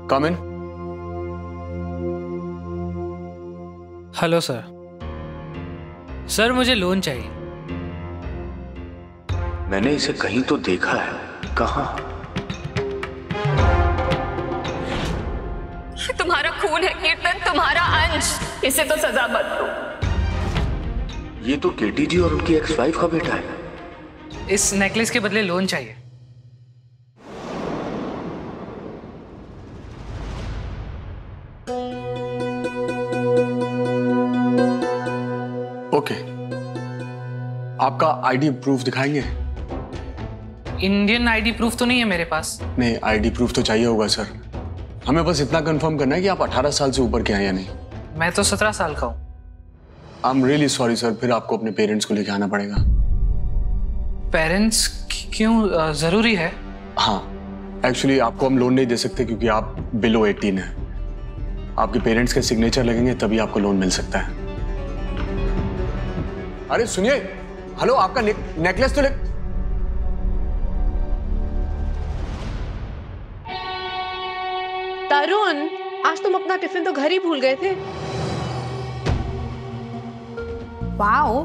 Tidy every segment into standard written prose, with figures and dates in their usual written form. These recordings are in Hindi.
Come in. Hello sir. Sir मुझे लोन चाहिए। मैंने इसे कहीं तो देखा है, कहाँ? तुम्हारा खून है कीर्तन, तुम्हारा अंश, इसे तो सजा मत दो। ये तो केटी जी और उनकी एक्स वाइफ का बेटा है। इस नेकलेस के बदले लोन चाहिए। ओके, आपका आईडी प्रूफ दिखाएंगे? इंडियन आईडी प्रूफ तो नहीं है मेरे पास। नहीं, आईडी प्रूफ तो चाहिए होगा सर। हमें बस इतना कंफर्म करना है कि आप 18 साल से ऊपर के हैं या नहीं। मैं तो 17 साल का हूँ। I am really sorry sir, फिर आपको अपने पेरेंट्स को लेके आना पड़ेगा। पेरेंट्स क्यों, जरूरी है? हाँ, एक्चुअली आपको हम लोन नहीं दे सकते क्योंकि आप बिलो 18 हैं। आपके पेरेंट्स के सिग्नेचर लगेंगे तभी आपको लोन मिल सकता है। अरे सुनिए, हेलो, आपका नेकलेस तो ले। तरुण, आज तुम अपना टिफिन तो घर ही भूल गए थे। वाओ,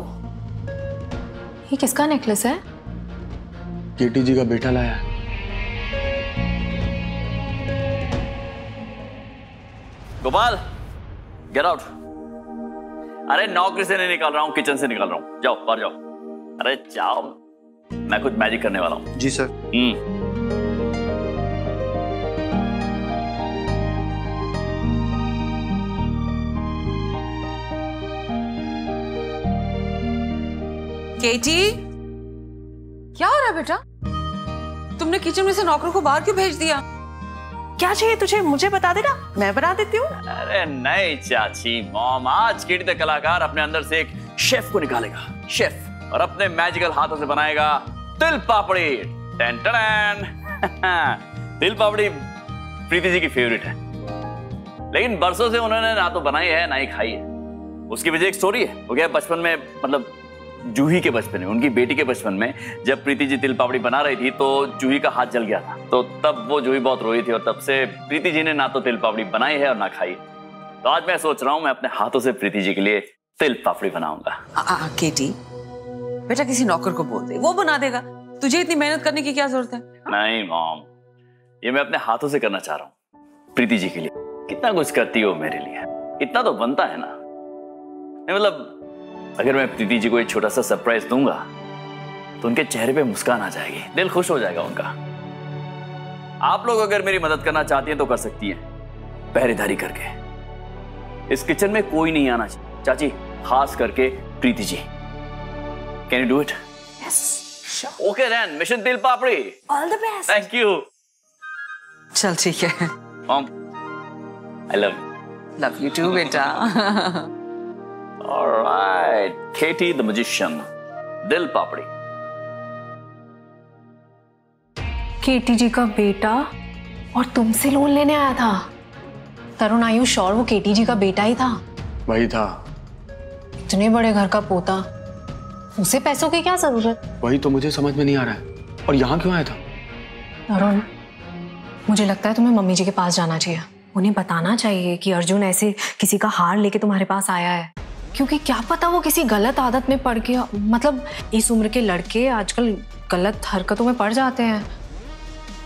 ये किसका नेकलेस है? केटी जी का बेटा लाया है। Gopal, get out. अरे नौकरी से नहीं निकाल रहा हूँ, किचन से निकाल रहा हूँ। जाओ बाहर जाओ। अरे जाओ, मैं कुछ मैजिक करने वाला हूँ। जी सर। केटी, क्या हो रहा है बेटा? तुमने किचन में से नौकरों को बाहर क्यों भेज दिया? क्या चाहिए तुझे, मुझे बता देना, मैं बना देती हूँ। अरे नहीं चाची, मॉम, आज केटी द कलाकार अपने अंदर से एक शेफ को निकालेगा, शेफ, और अपने मैजिकल हाथों से बनाएगा तिल पापड़ी। Ton ton. तिल पापड़ी प्रीति जी की फेवरेट है, लेकिन बरसों से उन्होंने ना तो बनाई है ना ही खाई है। उसकी वजह एक स्टोरी है। वो क्या, बचपन में, मतलब जूही के बचपन में, उनकी बेटी के बचपन में, जब प्रीति जी तिल पापड़ी बना रही थी तो जूही का हाथ जल गया था। तो तब वो जूही बहुत रोई थी और तब से प्रीति जी ने ना तो तिल पापड़ी बनाई है और ना खाई। तो आज मैं सोच रहा हूँ मैं अपने हाथों से प्रीति जी के लिए तिल पापड़ी बनाऊंगा। केटी, बेटा किसी नौकर को बोल दे, वो बना देगा। तुझे इतनी मेहनत करने की क्या जरूरत है? नहीं मॉम, ये मैं अपने हाथों से करना चाह रहा हूँ प्रीति जी के लिए। कितना कुछ करती हो मेरे लिए, इतना तो बनता है ना। नहीं मतलब अगर मैं प्रीति जी को एक छोटा सा सरप्राइज दूंगा तो उनके चेहरे पे मुस्कान आ जाएगी, दिल खुश हो जाएगा उनका। आप लोग अगर मेरी मदद करना चाहती हैं तो कर सकती हैं, पहरेदारी करके। इस किचन में कोई नहीं आना चाहिए चाची, खास करके Preeti ji. Can you do it? Yes, okay then, mission तिल पापड़ी। All the best. Thank you. चल ठीक है। Mom, I love you. Love you too बेटा। All right, Katie the magician, दिल पापड़ी। केटी जी का बेटा और तुमसे लोन लेने आया था? तरुण, आर यू श्योर वो केटी जी का बेटा ही था? वही था। इतने बड़े घर का पोता, उसे पैसों की क्या जरूरत? वही तो मुझे समझ में नहीं आ रहा है। और यहाँ क्यों आया था? तरुण, मुझे लगता है तुम्हें मम्मी जी के पास जाना चाहिए। उन्हें बताना चाहिए कि अर्जुन ऐसे किसी का हार लेके तुम्हारे पास आया है, क्योंकि क्या पता वो किसी गलत आदत में पड़ गया। मतलब इस उम्र के लड़के आजकल गलत हरकतों में पड़ जाते हैं।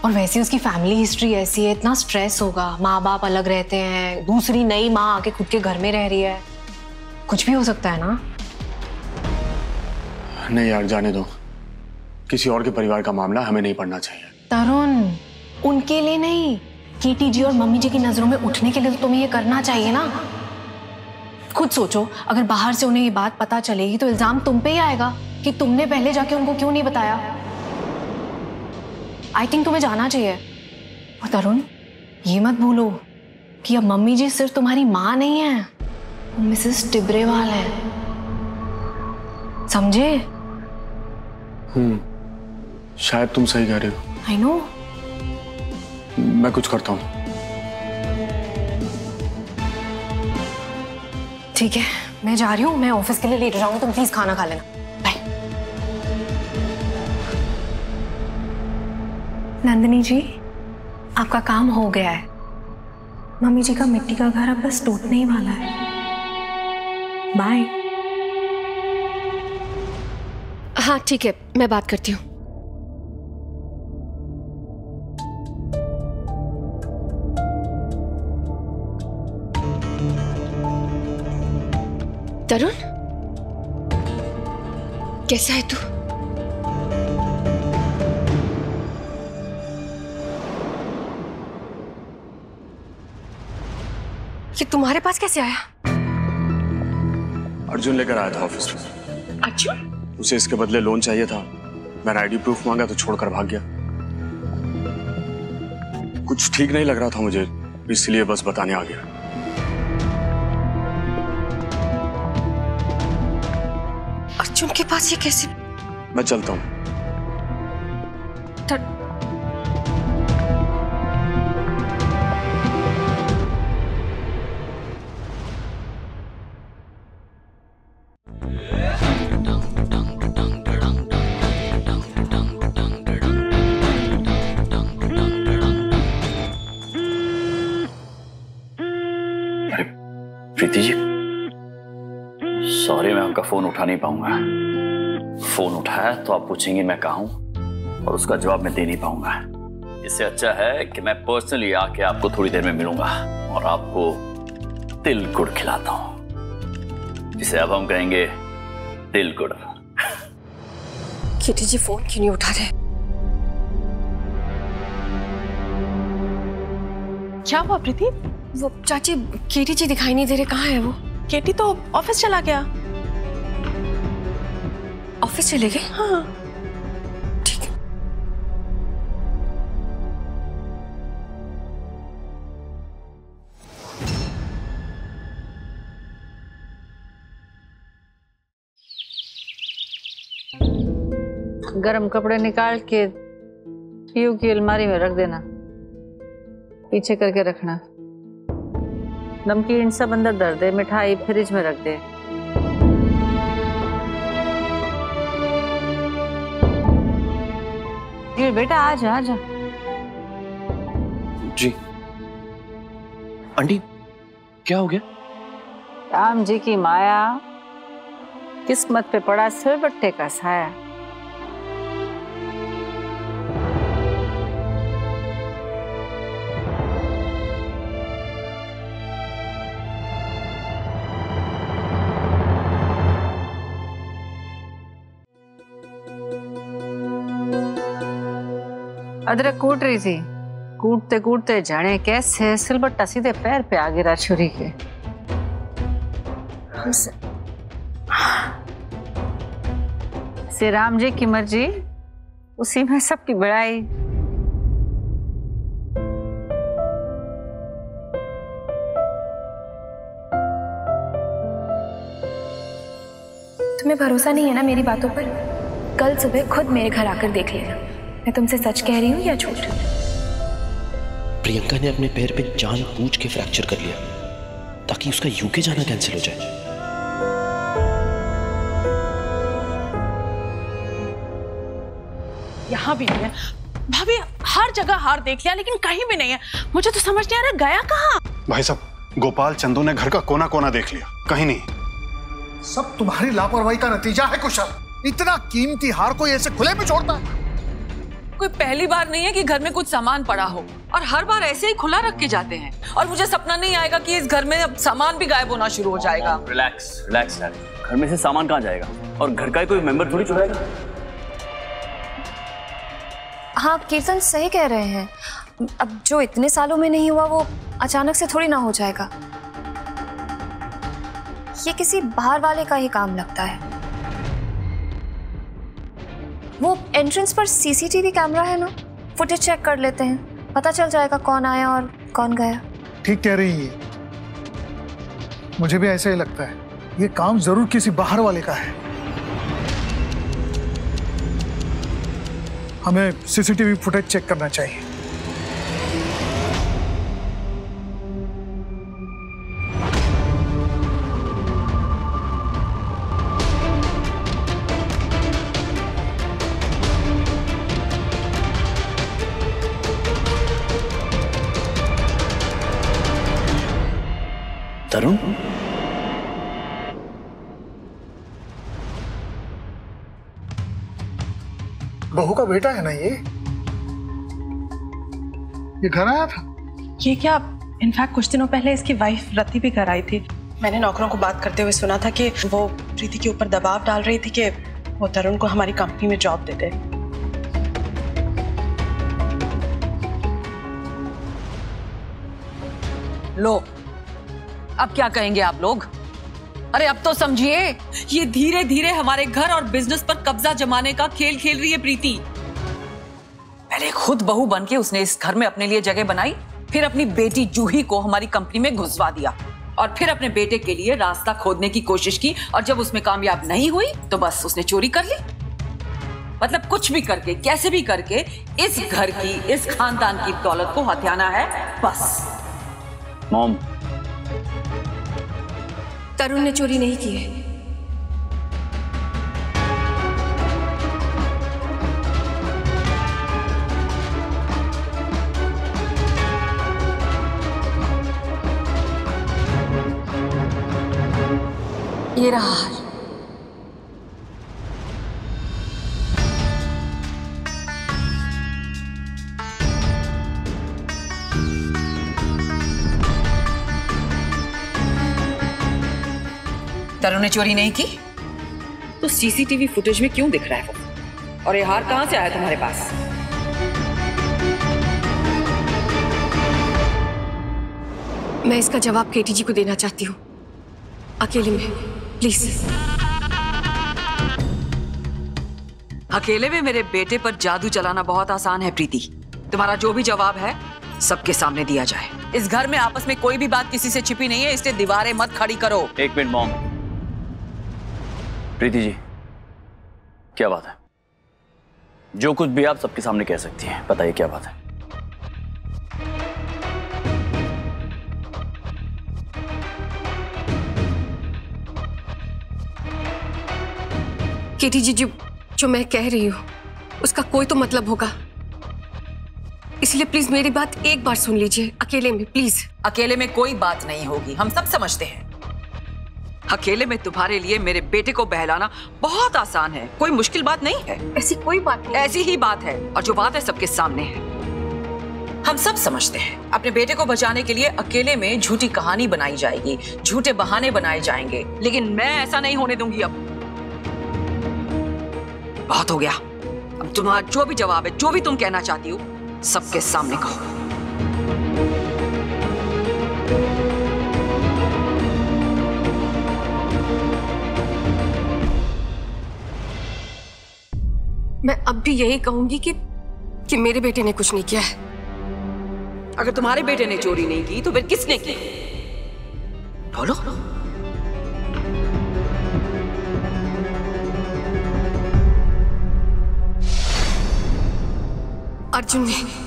और वैसे उसकी फैमिली हिस्ट्री ऐसी है, इतना स्ट्रेस होगा, माँ बाप अलग रहते हैं, दूसरी नई माँ आके खुद के घर में रह रही है, कुछ भी हो सकता है ना। नहीं यार, जाने दो। किसी और के परिवार का मामला हमें नहीं पढ़ना चाहिए। तरुण, उनके लिए नहीं, केटी जी और मम्मी जी की नजरों में उठने के लिए तो तुम्हें ये करना चाहिए ना। खुद सोचो, अगर बाहर से उन्हें ये बात पता चलेगी तो इल्जाम तुम पे ही आएगा कि तुमने पहले जाके उनको क्यों नहीं बताया। आई थिंक तुम्हें जाना चाहिए। और तरुण, ये मत भूलो कि अब मम्मी जी सिर्फ तुम्हारी माँ नहीं है, वो मिसेस टिब्रेवाल है, समझे? शायद तुम सही कह रहे हो। I know. मैं कुछ करता हूँ। ठीक है, मैं जा रही हूँ, मैं ऑफिस के लिए लेट जाऊंगी, तुम प्लीज खाना खा लेना। बाय। नंदिनी जी, आपका काम हो गया है। मम्मी जी का मिट्टी का घर अब बस टूटने ही वाला है। बाय। हाँ ठीक है, मैं बात करती हूँ। तरुण, कैसा है तू? ये तुम्हारे पास कैसे आया? अर्जुन लेकर आया था ऑफिस में। अर्जुन? उसे इसके बदले लोन चाहिए था। मैंने आईडी प्रूफ मांगा तो छोड़कर भाग गया। कुछ ठीक नहीं लग रहा था मुझे, इसलिए बस बताने आ गया। अर्जुन के पास ये कैसे? मैं चलता हूँ। प्रीति जी, सॉरी मैं आपका फोन उठा नहीं पाऊंगा। फोन उठाया तो आप पूछेंगे मैं कहाँ हूं और उसका जवाब मैं दे नहीं पाऊंगा। इससे अच्छा है कि मैं पर्सनली आके आपको थोड़ी देर में मिलूंगा और आपको तिल गुड़ खिलाता हूं, जिसे अब हम कहेंगे तिल गुड़। केटी जी फोन क्यों नहीं उठा रहे? क्या हुआ प्रीति? वो चाची, केटी जी दिखाई नहीं दे रहे, कहाँ है वो? केटी तो ऑफिस चला गया। ऑफिस चले गए? हाँ। ठीक है। गरम कपड़े निकाल के पीयू की अलमारी में रख देना, पीछे करके रखना। नमकीन सब अंदर धर दे, मिठाई फ्रिज में रख दे। ये बेटा आजा आजा। जी आंटी, क्या हो गया? राम जी की माया, किस्मत पे पड़ा सिलबट्टे का साया। अदरक कूट रही थी, कूटते कूटते जाने कैसे सिलबट्टा सीधे पैर पे आ गिरा छुरी के। श्री राम जी की मर्जी, उसी में सबकी बड़ाई। तुम्हें भरोसा नहीं है ना मेरी बातों पर? कल सुबह खुद मेरे घर आकर देख लेना, मैं तुमसे सच कह रही हूँ या झूठ। प्रियंका ने अपने पैर पे जानबूझ के फ्रैक्चर कर लिया ताकि उसका यूके जाना कैंसिल हो जाए। यहाँ भी नहीं है भाभी, हर जगह हार देख लिया लेकिन कहीं भी नहीं है। मुझे तो समझ नहीं आ रहा गया कहाँ। भाई साहब, गोपाल चंदू ने घर का कोना कोना देख लिया, कहीं नहीं। सब तुम्हारी लापरवाही का नतीजा है कुशल। इतना कीमती हार कोई ऐसे खुले में छोड़ता है? कोई पहली बार नहीं है कि घर में कुछ सामान पड़ा हो और हर बार ऐसे ही खुला रख के जाते हैं। और मुझे सपना नहीं आएगा कि इस घर में अब सामान भी गायब होना शुरू हो जाएगा। रिलैक्स रिलैक्स डैडी, घर में से सामान कहाँ जाएगा और घर का कोई मेंबर थोड़ी चुराएगा। हाँ, कीर्तन सही कह रहे हैं। अब जो इतने सालों में नहीं हुआ वो अचानक से थोड़ी ना हो जाएगा। ये किसी बाहर वाले का ही काम लगता है। वो एंट्रेंस पर सीसीटीवी कैमरा है ना, फुटेज चेक कर लेते हैं, पता चल जाएगा कौन आया और कौन गया। ठीक कह रही है, मुझे भी ऐसा ही लगता है। ये काम जरूर किसी बाहर वाले का है। हमें सीसीटीवी फुटेज चेक करना चाहिए। तरुण? बहू का बेटा है ना ये घर आया था। ये क्या, इनफैक्ट कुछ दिनों पहले इसकी वाइफ रति भी घर आई थी। मैंने नौकरों को बात करते हुए सुना था कि वो प्रीति के ऊपर दबाव डाल रही थी कि वो तरुण को हमारी कंपनी में जॉब दे दे। लो, अब क्या कहेंगे आप लोग? अरे अब तो समझिए, ये धीरे धीरे हमारे घर और बिजनेस पर कब्जा जमाने का खेल खेल रही है प्रीति। पहले खुद बहू बनके उसने इस घर में अपने लिए जगह बनाई, फिर अपनी बेटी जूही को हमारी कंपनी में घुसवा दिया और फिर अपने बेटे के लिए रास्ता खोदने की कोशिश की, और जब उसमें कामयाब नहीं हुई तो बस उसने चोरी कर ली। मतलब कुछ भी करके, कैसे भी करके इस घर की, इस खानदान की दौलत को हथियाना है बस। मॉम, तरुण ने चोरी नहीं की है। ये रहा। तरुण ने चोरी नहीं की तो सीसीटीवी फुटेज में क्यों दिख रहा है वो? और ये हार कहां से आया तुम्हारे पास? मैं इसका जवाब केटी जी को देना चाहती हूँ, अकेले में, प्लीज। अकेले में मेरे बेटे पर जादू चलाना बहुत आसान है प्रीति। तुम्हारा जो भी जवाब है सबके सामने दिया जाए। इस घर में आपस में कोई भी बात किसी से छिपी नहीं है, इसलिए दीवारें मत खड़ी करो। एक मिनट मॉम। प्रीति जी, क्या बात है? जो कुछ भी आप सबके सामने कह सकती हैं, बताइए क्या बात है? केटी जी, जो मैं कह रही हूँ उसका कोई तो मतलब होगा, इसलिए प्लीज मेरी बात एक बार सुन लीजिए, अकेले में प्लीज। अकेले में कोई बात नहीं होगी, हम सब समझते हैं। अकेले में तुम्हारे लिए मेरे बेटे को बहलाना बहुत आसान है, कोई मुश्किल बात नहीं है। ऐसी कोई बात नहीं। ऐसी ही बात है, और जो बात है सबके सामने है, हम सब समझते हैं। अपने बेटे को बचाने के लिए अकेले में झूठी कहानी बनाई जाएगी, झूठे बहाने बनाए जाएंगे, लेकिन मैं ऐसा नहीं होने दूंगी। अब बहुत हो गया। अब तुम्हारा जो भी जवाब है, जो भी तुम कहना चाहती हो, सबके सामने कहो। मैं अब भी यही कहूंगी कि मेरे बेटे ने कुछ नहीं किया है। अगर तुम्हारे बेटे ने चोरी नहीं की तो फिर किसने की? बोलो। अर्जुन ने।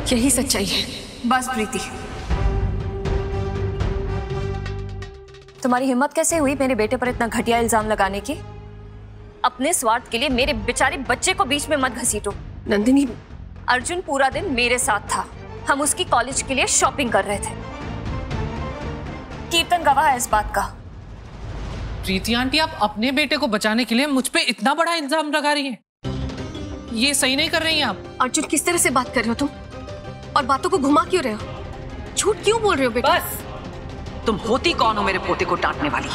यही सच्चाई है। बस प्रीति, तुम्हारी हिम्मत कैसे हुई मेरे बेटे पर इतना घटिया इल्जाम लगाने की? अपने स्वार्थ के लिए मेरे बेचारे बच्चे को बीच में मत घसीटो। नंदिनी, अर्जुन पूरा दिन मेरे साथ था, हम उसकी कॉलेज के लिए शॉपिंग कर रहे थे। कीर्तन गवाह है इस बात का। प्रीति आंटी, आप अपने बेटे को बचाने के लिए मुझ पे इतना बड़ा इल्जाम लगा रही हैं? ये सही नहीं कर रही हैं आप। अर्जुन, किस तरह से बात कर रहे हो तुम? और बातों को घुमा क्यों रहे हो? झूठ क्यों बोल रहे हो बेटा? बस, तुम होती कौन हो मेरे पोते को डांटने वाली?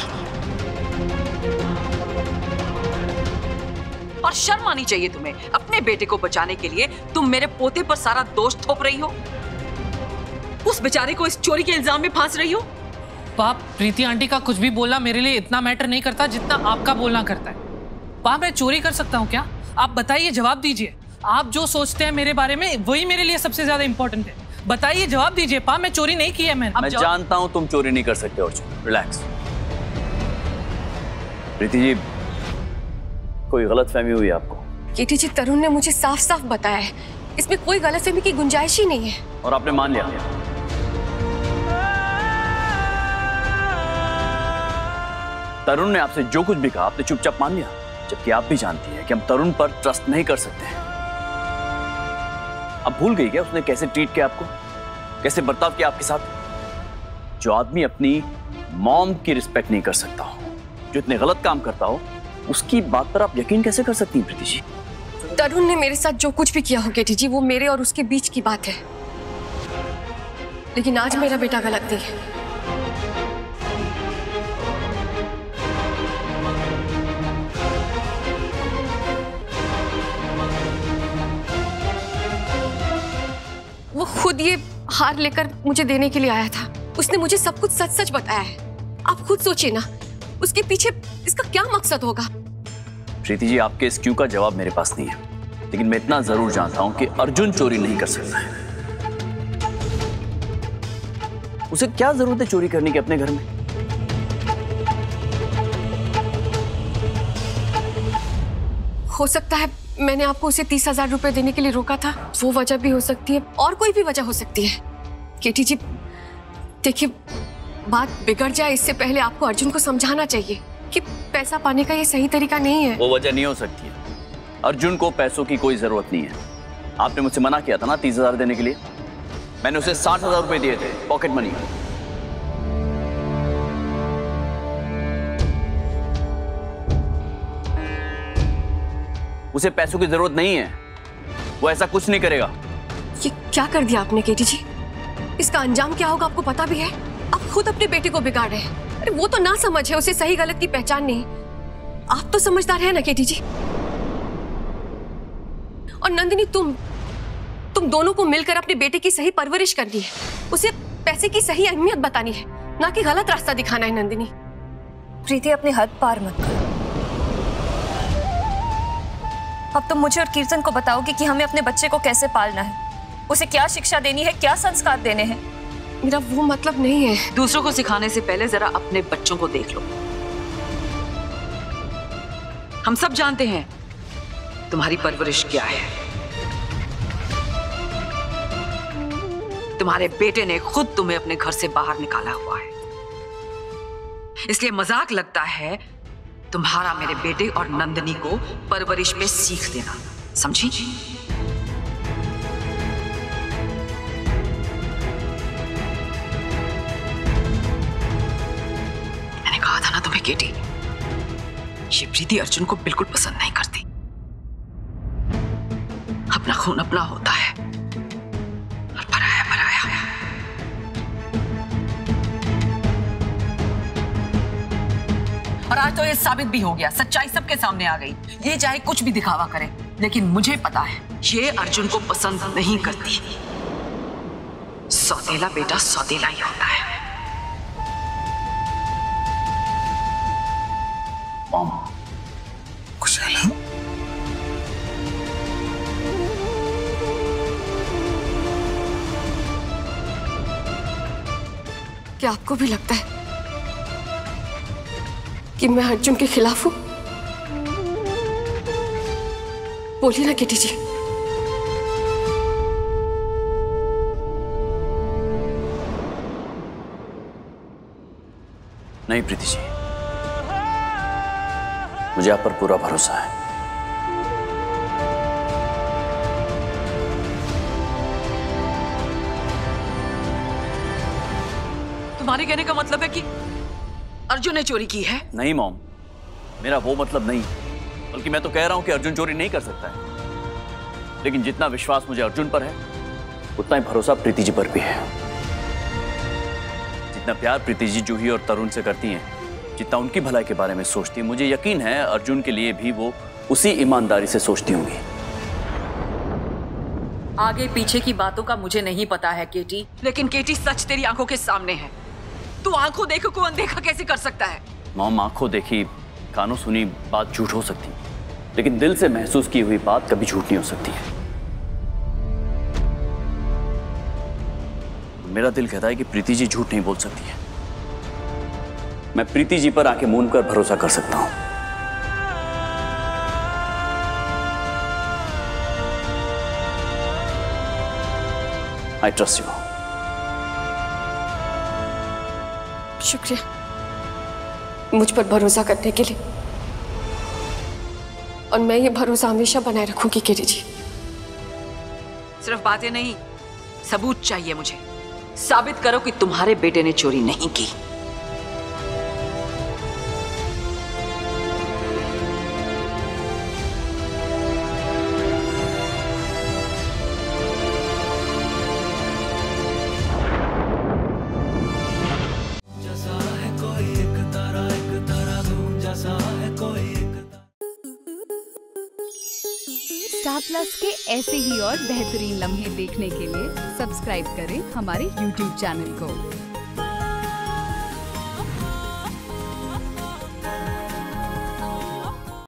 और शर्म आनी चाहिए तुम्हें। अपने बेटे को बचाने के लिए तुम मेरे पोते पर सारा दोष थोप रही हो, उस बेचारे को इस चोरी के इल्जाम में फांस रही हो। पाप, प्रीति आंटी का कुछ भी बोलना मेरे लिए इतना मैटर नहीं करता जितना आपका बोलना करता है। पाप, मैं चोरी कर सकता हूँ क्या? आप बताइए, जवाब दीजिए। आप जो सोचते हैं मेरे बारे में वही मेरे लिए सबसे ज्यादा इंपॉर्टेंट है। बताइए, जवाब दीजिए। पा, मैं चोरी नहीं की है। मैं जानता हूं तुम चोरी नहीं कर सकते अर्जुन, रिलैक्स। प्रीति जी, कोई गलतफहमी हुई आपको? केटी जी, तरुण ने मुझे साफ साफ बताया है, इसमें कोई गलतफहमी की गुंजाइश ही नहीं है। और आपने मान लिया? तरुण ने आपसे जो कुछ भी कहा आपने चुपचाप मान लिया, जबकि आप भी जानती हैं कि हम तरुण पर ट्रस्ट नहीं कर सकते हैं। अब भूल गई क्या उसने कैसे ट्रीट किया आपको, कैसे बर्ताव किया आपके साथ? जो आदमी अपनी मॉम की रिस्पेक्ट नहीं कर सकता हो, जो इतने गलत काम करता हो, उसकी बात पर आप यकीन कैसे कर सकती हैं प्रीति जी? तरुण ने मेरे साथ जो कुछ भी किया हो केटी जी, वो मेरे और उसके बीच की बात है। लेकिन आज मेरा बेटा गलत नहीं है। वो खुद ये हार लेकर मुझे देने के लिए आया था। उसने मुझे सब कुछ सच सच बताया है। आप खुद सोचिए ना, उसके पीछे इसका क्या मकसद होगा? प्रीति जी, आपके इस क्यों का जवाब मेरे पास नहीं है, लेकिन मैं इतना जरूर जानता हूं कि अर्जुन चोरी नहीं कर सकता है। उसे क्या जरूरत है चोरी करने की अपने घर में? हो सकता है मैंने आपको उसे 30,000 रुपए देने के लिए रोका था, वो वजह भी हो सकती है, और कोई भी वजह हो सकती है। केटी जी देखिए, बात बिगड़ जाए इससे पहले आपको अर्जुन को समझाना चाहिए कि पैसा पाने का ये सही तरीका नहीं है। वो वजह नहीं हो सकती है। अर्जुन को पैसों की कोई जरूरत नहीं है। आपने मुझसे मना किया था ना 30,000 देने के लिए। मैंने उसे 60,000 रुपए दिए थे, पॉकेट मनी। उसे पैसों की जरूरत नहीं है, वो ऐसा कुछ नहीं करेगा। ये क्या कर दिया आपने केटी जी? इसका अंजाम क्या होगा आपको पता भी है? आप खुद अपने बेटे को बिगाड़ रहे हैं। अरे वो तो ना समझ है, उसे सही गलत की पहचान नहीं। आप तो समझदार है ना केटी जी? और नंदिनी, तुम दोनों को मिलकर अपने बेटे की सही परवरिश करनी है, उसे पैसे की सही अहमियत बतानी है, ना कि गलत रास्ता दिखाना है। नंदिनी, प्रीति, अपनी हद पार मत करो। अब तुम मुझे और कीर्तन को बताओगे कि हमें अपने बच्चे को कैसे पालना है, उसे क्या शिक्षा देनी है, क्या संस्कार देने हैं। मेरा वो मतलब नहीं है। दूसरों को सिखाने से पहले जरा अपने बच्चों को देख लो। हम सब जानते हैं तुम्हारी परवरिश क्या है। तुम्हारे बेटे ने खुद तुम्हें अपने घर से बाहर निकाला हुआ है, इसलिए मजाक लगता है तुम्हारा मेरे बेटे और नंदिनी को परवरिश में सीख देना, समझी? मैंने कहा था ना तुम्हें केटी, ये प्रीति अर्जुन को बिल्कुल पसंद नहीं करती। अपना खून अपना होता है और पराया पराया। और आज तो ये साबित भी हो गया, सच्चाई सबके सामने आ गई। ये चाहे कुछ भी दिखावा करे, लेकिन मुझे पता है ये अर्जुन को पसंद नहीं करती। सौतेला बेटा सौतेला ही होता है। मॉम, कुशल, क्या आपको भी लगता है कि मैं अर्जुन के खिलाफ हूं? बोलिए ना केटी जी। नहीं प्रीति जी, मुझे आप पर पूरा भरोसा है। तुम्हारे कहने का मतलब है कि अर्जुन ने चोरी की है? नहीं मॉम, मेरा वो मतलब नहीं, बल्कि मैं तो कह रहा हूं कि अर्जुन चोरी नहीं कर सकता है। लेकिन जितना विश्वास मुझे अर्जुन पर है, उतना ही भरोसा प्रीति जी पर भी है। जितना प्यार प्रीति जी जूही और तरुण से करती हैं, जितना उनकी भलाई के बारे में सोचती है, मुझे यकीन है अर्जुन के लिए भी वो उसी ईमानदारी से सोचती होंगी। आगे पीछे की बातों का मुझे नहीं पता है केटी, लेकिन केटी सच तेरी आंखों के सामने है। तू आंखों देखो को अनदेखा कैसे कर सकता है? मॉम, आंखों देखी कानों सुनी बात झूठ हो सकती है, लेकिन दिल से महसूस की हुई बात कभी झूठ नहीं हो सकती है। मेरा दिल कहता है कि प्रीति जी झूठ नहीं बोल सकती है। मैं प्रीति जी पर आंखें मूंद कर भरोसा कर सकता हूं। I trust you. शुक्रिया मुझ पर भरोसा करने के लिए, और मैं ये भरोसा हमेशा बनाए रखूंगी केटी जी। सिर्फ बातें नहीं, सबूत चाहिए मुझे। साबित करो कि तुम्हारे बेटे ने चोरी नहीं की। स्टार प्लस के ऐसे ही और बेहतरीन लम्हे देखने के लिए सब्सक्राइब करें हमारे YouTube चैनल को।